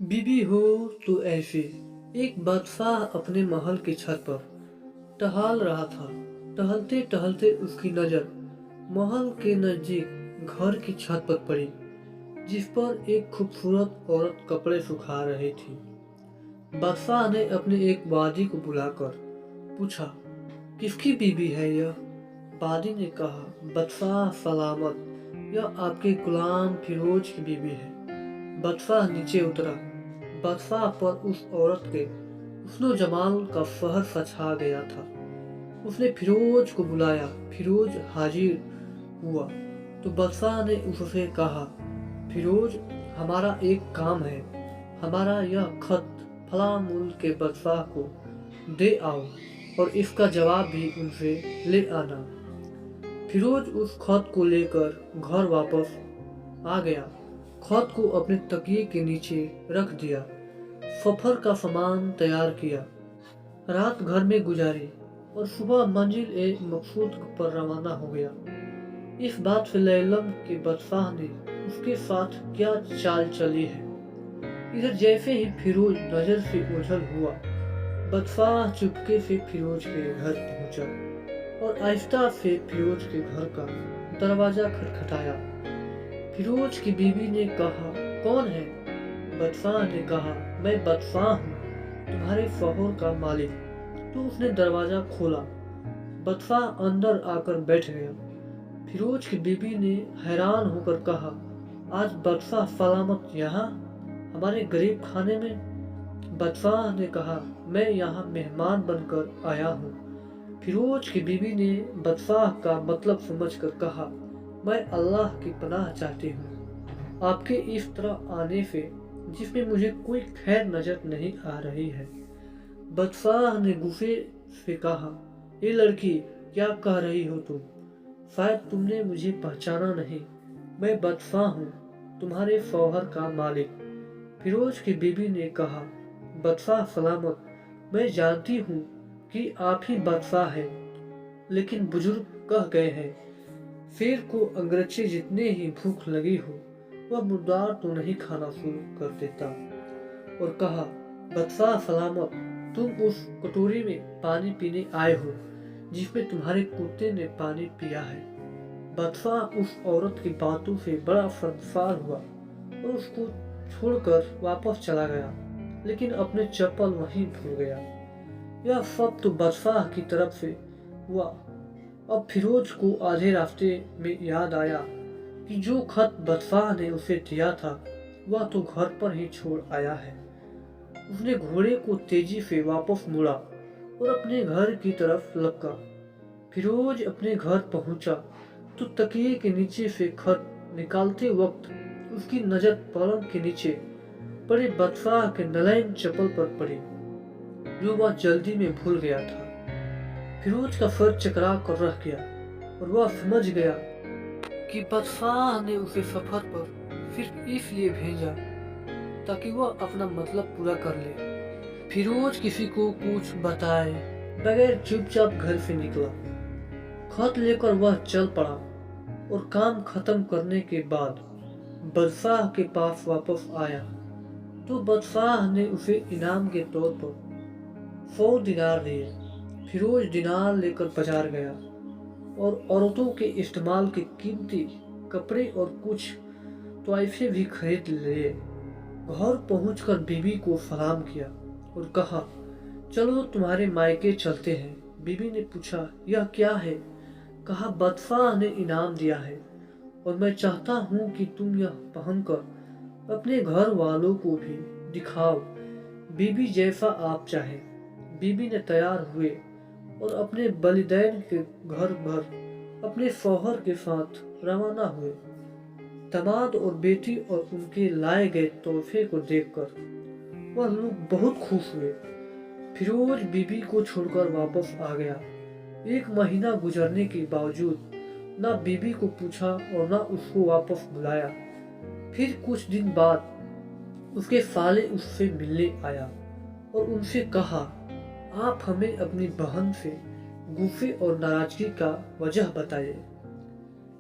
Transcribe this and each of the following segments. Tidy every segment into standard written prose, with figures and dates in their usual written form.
बीबी हो तो ऐसे। एक बादशाह अपने महल की छत पर टहल रहा था। टहलते टहलते उसकी नजर महल के नजदीक घर की छत पर पड़ी, जिस पर एक खूबसूरत औरत कपड़े सुखा रही थी। बादशाह ने अपने एक वादी को बुलाकर पूछा, किसकी बीबी है यह? वादी ने कहा, बादशाह सलामत, यह आपके गुलाम फिरोज की बीबी है। बादशाह नीचे उतरा। बादशाह पर उस औरत के हुस्न जमाल का फहर सा छा गया था। उसने फिरोज को बुलाया। फिरोज हाजिर हुआ तो बादशाह ने उससे कहा, फिरोज, हमारा एक काम है। हमारा यह खत फला मुल्क के बादशाह को दे आओ और इसका जवाब भी उनसे ले आना। फिरोज उस खत को लेकर घर वापस आ गया। खत को अपने तकिए के नीचे रख दिया। सफर का सामान तैयार किया। रात घर में गुजारी और सुबह मंजिल ए मकसूद पर रवाना हो गया। इस बात से लैलम के बादशाह ने उसके साथ क्या चाल चली है। इधर जैसे ही फिरोज नजर से ओझल हुआ, बादशाह चुपके से फिरोज के घर पहुंचा और आहिस्ता से फिरोज के घर का दरवाजा खटखटाया। फिरोज की बीवी ने कहा, कौन है? बादशाह ने कहा, मैं बादशाह हूँ, तुम्हारे शौहर का मालिक। तो उसने दरवाजा खोला। बादशाह अंदर आकर बैठ गया। फिरोज की बीवी ने हैरान होकर कहा, आज बादशाह सलामत यहाँ हमारे गरीब खाने में? बादशाह ने कहा, मैं यहाँ मेहमान बनकर आया हूँ। फिरोज की बीवी ने बादशाह का मतलब समझकर कहा, मैं अल्लाह की पनाह चाहती हूँ आपके इस तरह आने से, जिसमें मुझे कोई खैर नजर नहीं आ रही है। बादशाह ने गुस्से से कहा, ये लड़की, क्या कह रही हो तुम? शायद तुमने मुझे पहचाना नहीं। मैं बादशाह हूँ, तुम्हारे शौहर का मालिक। फिरोज की बीबी ने कहा, बादशाह सलामत, मैं जानती हूँ कि आप ही बादशाह हैं, लेकिन बुजुर्ग कह गए हैं, शेर को अंगरक्षे जितने ही भूख लगी हो, वह मुर्दार तो नहीं खाना शुरू कर देता। और कहा, बादशाह सलामत, तुम उस कटोरी में पानी पीने आए हो जिसमें तुम्हारे कुत्ते ने पानी पिया है। बादशाह उस औरत की बातों से बड़ा शर्मसार हुआ और उसको छोड़कर वापस चला गया, लेकिन अपने चप्पल वहीं भूल गया। यह सब तो बादशाह की तरफ से हुआ। अब फिरोज को आधे रास्ते में याद आया कि जो खत बादशाह ने उसे दिया था वह तो घर पर ही छोड़ आया है। उसने घोड़े को तेजी से वापस मुड़ा और अपने घर की तरफ लपका। फिरोज अपने घर पहुंचा तो तकिए के नीचे से खत निकालते वक्त उसकी नजर पलंग के नीचे पड़े बादशाह के नलैन चप्पल पर पड़ी, जो वह जल्दी में भूल गया था। फिरोज का सर चकरा कर रह गया और वह समझ गया कि बादशाह ने उसे सफर पर सिर्फ इसलिए भेजा ताकि वह अपना मतलब पूरा कर ले। फिरोज किसी को कुछ बताए बगैर चुपचाप घर से निकला। खत लेकर वह चल पड़ा और काम खत्म करने के बाद बादशाह के पास वापस आया तो बादशाह ने उसे इनाम के तौर पर 100 दिनार दिए। फिरोज दिनार लेकर बाजार गया और औरतों के इस्तेमाल के कीमती कपड़े और कुछ तोहफे भी खरीद लिए। घर पहुंचकर बीबी को सलाम किया और कहा, चलो तुम्हारे मायके चलते हैं। बीबी ने पूछा, यह क्या है? कहा, बादशाह ने इनाम दिया है और मैं चाहता हूं कि तुम यह पहनकर अपने घर वालों को भी दिखाओ। बीबी, जैसा आप चाहे। बीबी ने तैयार हुए और अपने बलिदैन के घर भर अपने शौहर के साथ रवाना हुए। दामाद और बेटी और उनके लाए गए तोहफे को देखकर वह लोग बहुत खुश हुए। फिरोज बीबी को छोड़कर वापस आ गया। 1 महीना गुजरने के बावजूद ना बीबी को पूछा और ना उसको वापस बुलाया। फिर कुछ दिन बाद उसके साले उससे मिलने आया और उनसे कहा, आप हमें अपनी बहन से गुस्से और नाराजगी का वजह बताइए,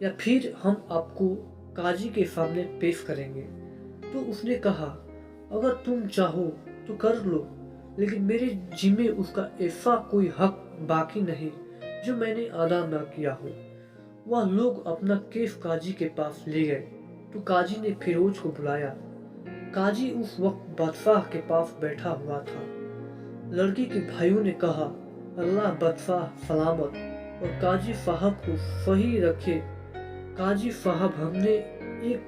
या फिर हम आपको काजी के सामने पेश करेंगे। तो उसने कहा, अगर तुम चाहो तो कर लो, लेकिन मेरे जिम्मे उसका ऐसा कोई हक बाकी नहीं जो मैंने अदा न किया हो। वह लोग अपना केस काजी के पास ले गए तो काजी ने फिरोज को बुलाया। काजी उस वक्त बादशाह के पास बैठा हुआ था। लड़की के भाइयों ने कहा, अल्लाह बादशाह सलामत और काजी साहब को सही रखे। काजी साहब, हमने एक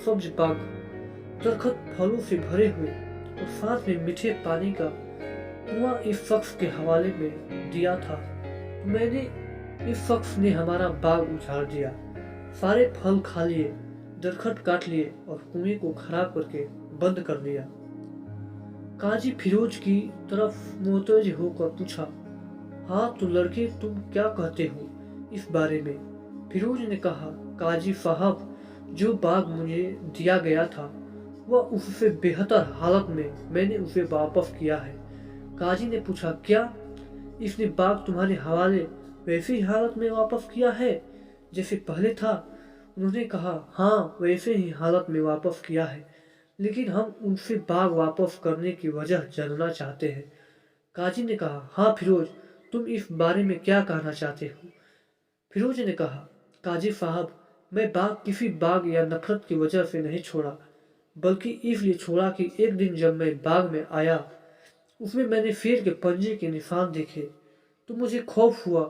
सब्ज बाग, दरख्त फलों से भरे हुए और साथ में मीठे पानी का कुआं इस शख्स के हवाले में दिया था। मैंने इस शख्स ने हमारा बाग उजाड़ दिया, सारे फल खा लिए, दरख्त काट लिए और कुएं को खराब करके बंद कर दिया। काजी फिरोज की तरफ मुतवज्जि होकर पूछा, हाँ तो लड़के, तुम क्या कहते हो इस बारे में? फिरोज ने कहा, काजी साहब, जो बाग मुझे दिया गया था वह उससे बेहतर हालत में मैंने उसे वापस किया है। काजी ने पूछा, क्या इसने बाग तुम्हारे हवाले वैसी हालत में वापस किया है जैसे पहले था? उन्होंने कहा, हाँ वैसे ही हालत में वापस किया है, लेकिन हम उनसे बाग वापस करने की वजह जानना चाहते हैं। काजी ने कहा, हाँ फिरोज, तुम इस बारे में क्या कहना चाहते हो? फिरोज ने कहा, काजी साहब, मैं बाग किसी बाग या नफरत की वजह से नहीं छोड़ा, बल्कि इसलिए छोड़ा कि एक दिन जब मैं बाग में आया उसमें मैंने शेर के पंजे के निशान देखे तो मुझे खौफ हुआ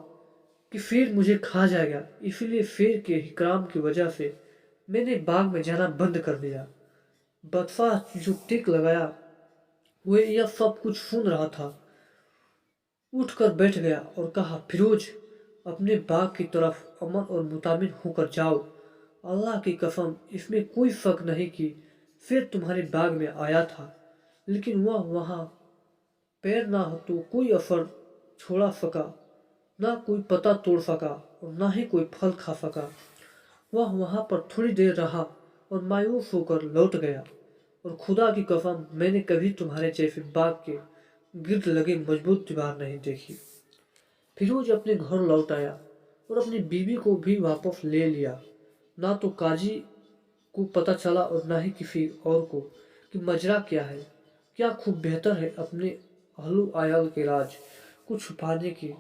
कि शेर मुझे खा जाएगा। इसीलिए शेर के इकराम की वजह से मैंने बाग में जाना बंद कर दिया। बादशाह जो टिक लगाया हुए यह सब कुछ सुन रहा था, उठकर बैठ गया और कहा, फिरोज, अपने बाग की तरफ अमन और मुतामिन होकर जाओ। अल्लाह की कसम, इसमें कोई शक नहीं कि शेर तुम्हारे बाग में आया था, लेकिन वह वहां पैर ना हो तो कोई असर छोड़ा सका, ना कोई पत्ता तोड़ सका और ना ही कोई फल खा सका। वह वहां पर थोड़ी देर रहा और मायूस होकर लौट गया, और खुदा की कसम, मैंने कभी तुम्हारे जैसे बाग के गिर्द लगे मजबूत दीवार नहीं देखी। फिरोज अपने घर लौट आया और अपनी बीवी को भी वापस ले लिया। ना तो काजी को पता चला और ना ही किसी और को कि मजरा क्या है। क्या खूब बेहतर है अपने अहलो आयाल के राज को छुपाने की,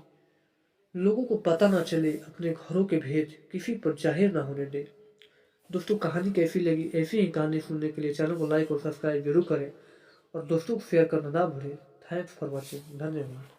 लोगों को पता ना चले, अपने घरों के भेद किसी पर जाहिर ना होने दे। दोस्तों, कहानी कैसी लगी? ऐसी ही कहानी सुनने के लिए चैनल को लाइक और सब्सक्राइब जरूर करें और दोस्तों को शेयर करना ना भूलें। Thanks for watching. धन्यवाद।